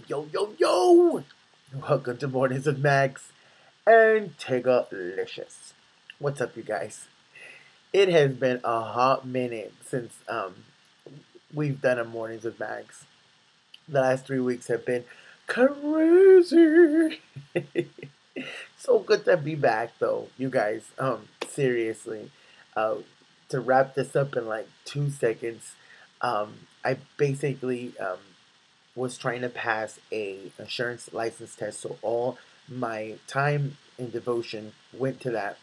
Yo, yo, yo! Welcome to Mornings with Max and Tigalicious. What's up, you guys? It has been a hot minute since we've done a Mornings with Max. The last 3 weeks have been crazy. So good to be back, though, you guys. Seriously, uh, to wrap this up in like 2 seconds, I basically was trying to pass a insurance license test, so all my time and devotion went to that,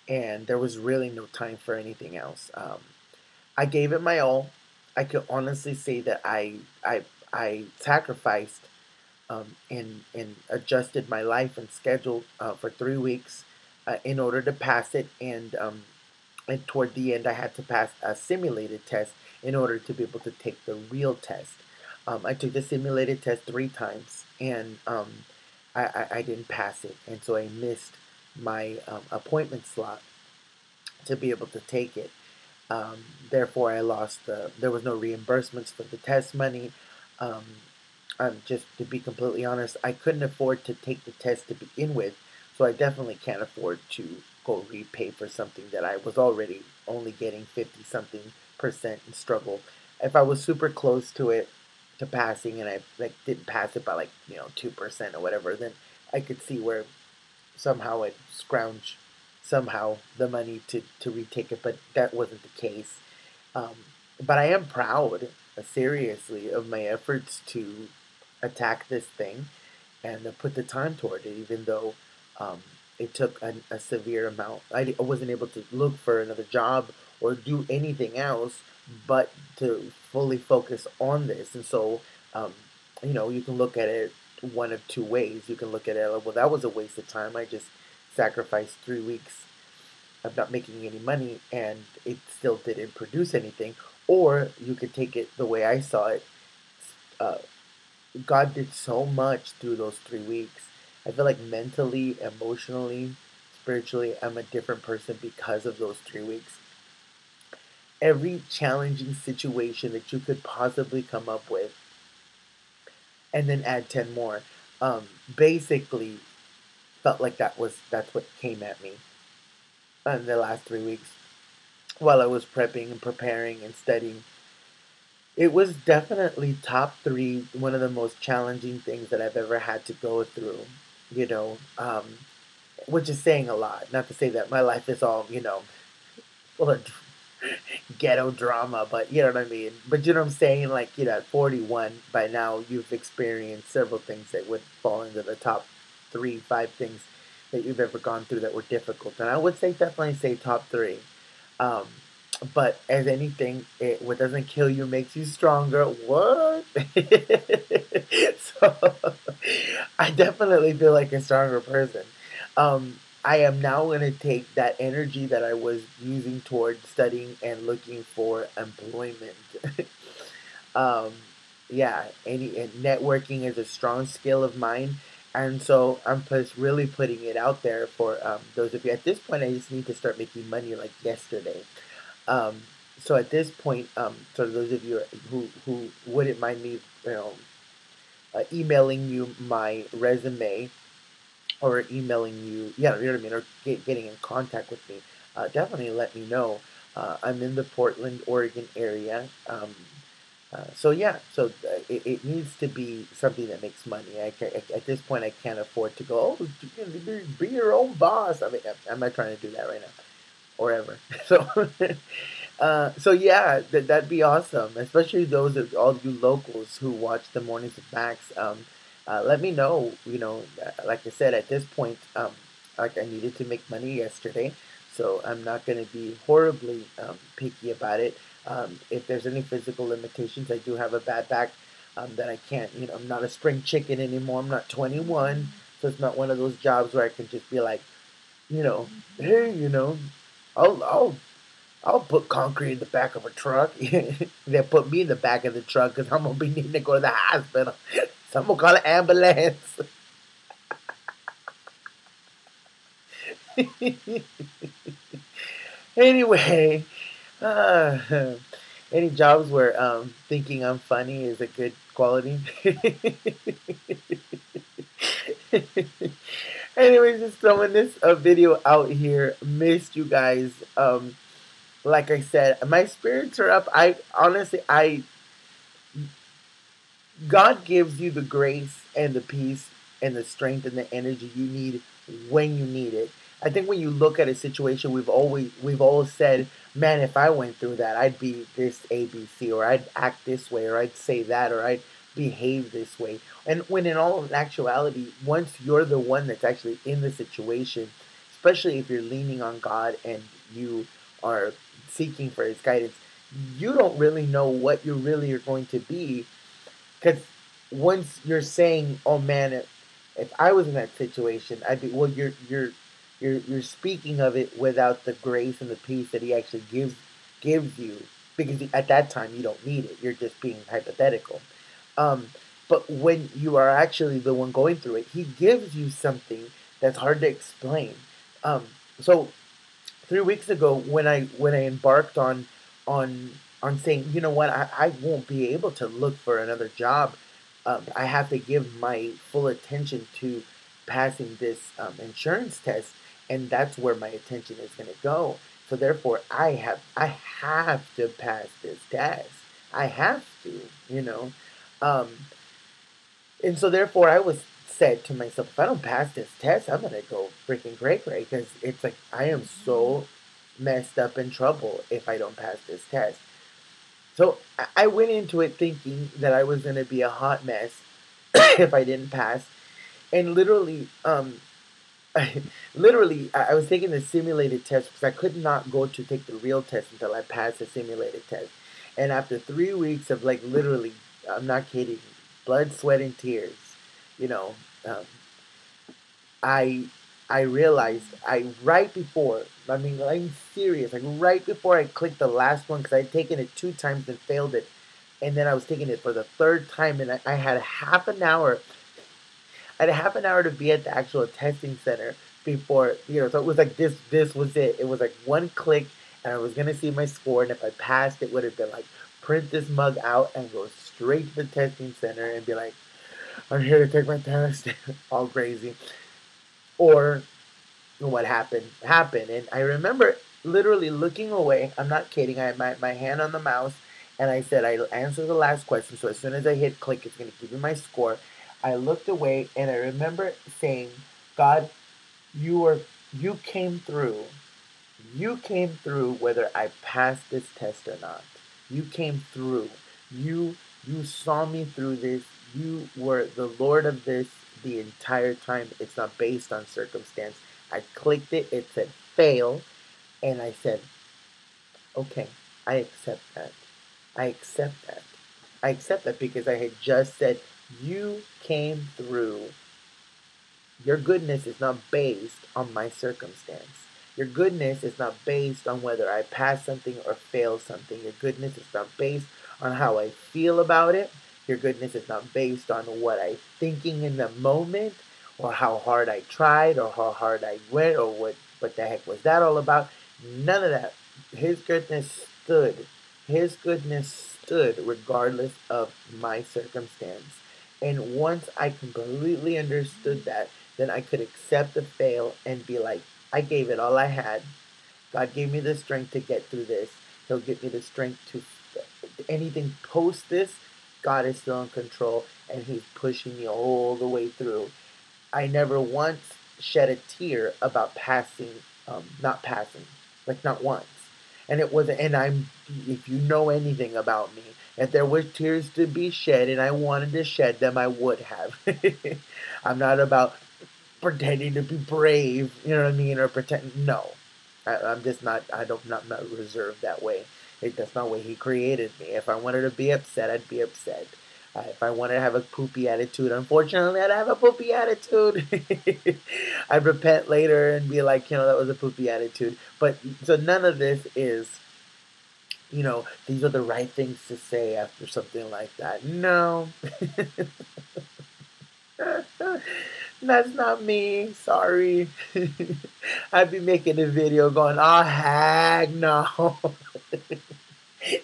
and there was really no time for anything else. I gave it my all. I could honestly say that I sacrificed and adjusted my life and schedule for 3 weeks in order to pass it, and toward the end I had to pass a simulated test in order to be able to take the real test. I took the simulated test 3 times, and I didn't pass it, and so I missed my appointment slot to be able to take it. Therefore, I lost there was no reimbursements for the test money. Um, just to be completely honest, I couldn't afford to take the test to begin with, so I definitely can't afford to go repay for something that I was already only getting 50 something percent and struggle. If I was super close to it, to passing, and I like didn't pass it by like 2% or whatever, then I could see where somehow I'd scrounge somehow the money to retake it, but that wasn't the case. Um, but I am proud, seriously, of my efforts to attack this thing and put the time toward it, even though um, it took a severe amount. I wasn't able to look for another job or do anything else but to fully focus on this. And so, um, you can look at it one of two ways. You can look at it, like, well, that was a waste of time. I just sacrificed 3 weeks of not making any money and it still didn't produce anything. Or you could take it the way I saw it. Uh, God did so much through those 3 weeks. I feel like mentally, emotionally, spiritually, I'm a different person because of those 3 weeks. Every challenging situation that you could possibly come up with, and then add 10 more, basically felt like that's what came at me in the last 3 weeks while I was prepping and preparing and studying. It was definitely top three, one of the most challenging things that I've ever had to go through, you know, um, which is saying a lot. Not to say that my life is all, full of ghetto drama, but you know what I mean? But you know what I'm saying? Like, at 41, by now, you've experienced several things that would fall into the top three, five things that you've ever gone through that were difficult. And I would say, definitely say top three. Um, but as anything, what doesn't kill you makes you stronger. What? So I definitely feel like a stronger person. I am now going to take that energy that I was using towards studying and looking for employment. um, yeah, and networking is a strong skill of mine. And so I'm just really putting it out there for those of you. At this point, I just need to start making money like yesterday. Um, so at this point, for those of you who wouldn't mind me, emailing you my resume or emailing you, yeah, you know what I mean, or getting in contact with me, definitely let me know. I'm in the Portland, Oregon area. So yeah, so it needs to be something that makes money. At this point, I can't afford to go, oh, be your own boss. I mean, I'm not trying to do that right now or ever. So, so yeah, that'd be awesome. Especially those of all you locals who watch the Mornings with Max. Let me know. Like I said, at this point, like I needed to make money yesterday, so I'm not going to be horribly picky about it. If there's any physical limitations, I do have a bad back that I can't. I'm not a spring chicken anymore. I'm not 21, so it's not one of those jobs where I can just be like, hey, I'll I'll put concrete in the back of a truck. They put me in the back of the truck because I'm gonna be needing to go to the hospital. So I'm gonna call an ambulance. Anyway, uh, Any jobs where thinking I'm funny is a good quality? Anyways, just throwing this video out here. Missed you guys. Like I said, my spirits are up. I honestly, I God gives you the grace and the peace and the strength and the energy you need when you need it. I think when you look at a situation, we've all said, "Man, if I went through that, I'd be this ABC, or I'd act this way, or I'd say that, or I'd behave this way." And when in all actuality, once you're the one that's actually in the situation, especially if you're leaning on God and you are seeking for His guidance, you don't really know what you really are going to be, because once you're saying, "Oh man, if I was in that situation, I'd be," well, you're speaking of it without the grace and the peace that He actually gives you, because at that time you don't need it. You're just being hypothetical. Um, but when you are actually the one going through it, He gives you something that's hard to explain. Um, so 3 weeks ago, when I embarked on on saying, you know what, I won't be able to look for another job. I have to give my full attention to passing this insurance test, and that's where my attention is going to go. So therefore, I have to pass this test. I have to, you know. Um, and so therefore, I was said to myself, if I don't pass this test, I'm gonna go freaking cray cray, because it's like I am so messed up in trouble if I don't pass this test. So I went into it thinking that I was gonna be a hot mess if I didn't pass, and literally, I was taking the simulated test because I could not go to take the real test until I passed the simulated test. And after 3 weeks of, like, literally, I'm not kidding, blood, sweat, and tears, you know, um, I I realized, right before, I mean, I'm serious, like right before I clicked the last one, because I'd taken it 2 times and failed it, and then I was taking it for the third time, and I had half an hour. I had a half an hour to be at the actual testing center before, so it was like this was it. It was like one click, and I was gonna see my score, and if I passed, it would have been like, print this mug out and go straight to the testing center and be like, "I'm here to take my test," all crazy. Or what happened. And I remember literally looking away. I'm not kidding. I had my hand on the mouse, and I said, I answered the last question. So as soon as I hit click, it's going to give me my score. I looked away, and I remember saying, "God, you are you came through. You came through whether I passed this test or not. You came through. You saw me through this. You were the Lord of this the entire time. It's not based on circumstance." I clicked it, it said fail, and I said, "Okay, I accept that. I accept that. I accept that," because I had just said, "You came through. Your goodness is not based on my circumstance. Your goodness is not based on whether I pass something or fail something. Your goodness is not based on how I feel about it. Your goodness is not based on what I'm thinking in the moment, or how hard I tried, or how hard I went, or what the heck was that all about. None of that. His goodness stood. His goodness stood regardless of my circumstance. And once I completely understood that, then I could accept the fail and be like, I gave it all I had. God gave me the strength to get through this. He'll give me the strength to anything post this. God is still in control, and He's pushing me all the way through. I never once shed a tear about passing, not passing, like not once. And it wasn't, and if you know anything about me, if there were tears to be shed and I wanted to shed them, I would have. I'm not about pretending to be brave, you know what I mean, or pretend. No, I'm just not. I'm not reserved that way. That's not the way He created me. If I wanted to be upset, I'd be upset. If I wanted to have a poopy attitude, unfortunately, I'd have a poopy attitude. I'd repent later and be like, that was a poopy attitude. But so none of this is, these are the right things to say after something like that. No. That's not me. Sorry. I'd be making a video going, "Oh, heck no."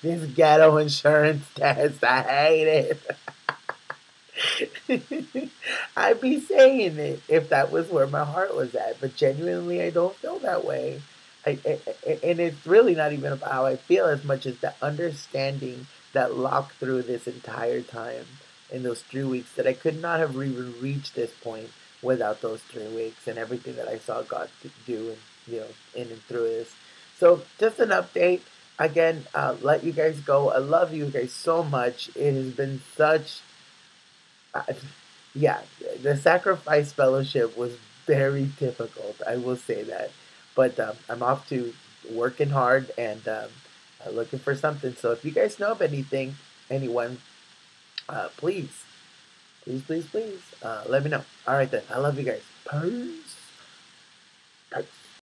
This ghetto insurance test, I hate it. I'd be saying it if that was where my heart was at, but genuinely, I don't feel that way. And it's really not even about how I feel as much as the understanding that locked through this entire time in those 3 weeks that I could not have even reached this point without those 3 weeks and everything that I saw God do and in and through this. So just an update. Again, let you guys go. I love you guys so much. It has been such I, yeah, the sacrifice fellowship was very difficult. I will say that, but I'm off to working hard and looking for something. So if you guys know of anything, anyone, please, please, please, please, let me know. All right then. I love you guys. Peace. Peace.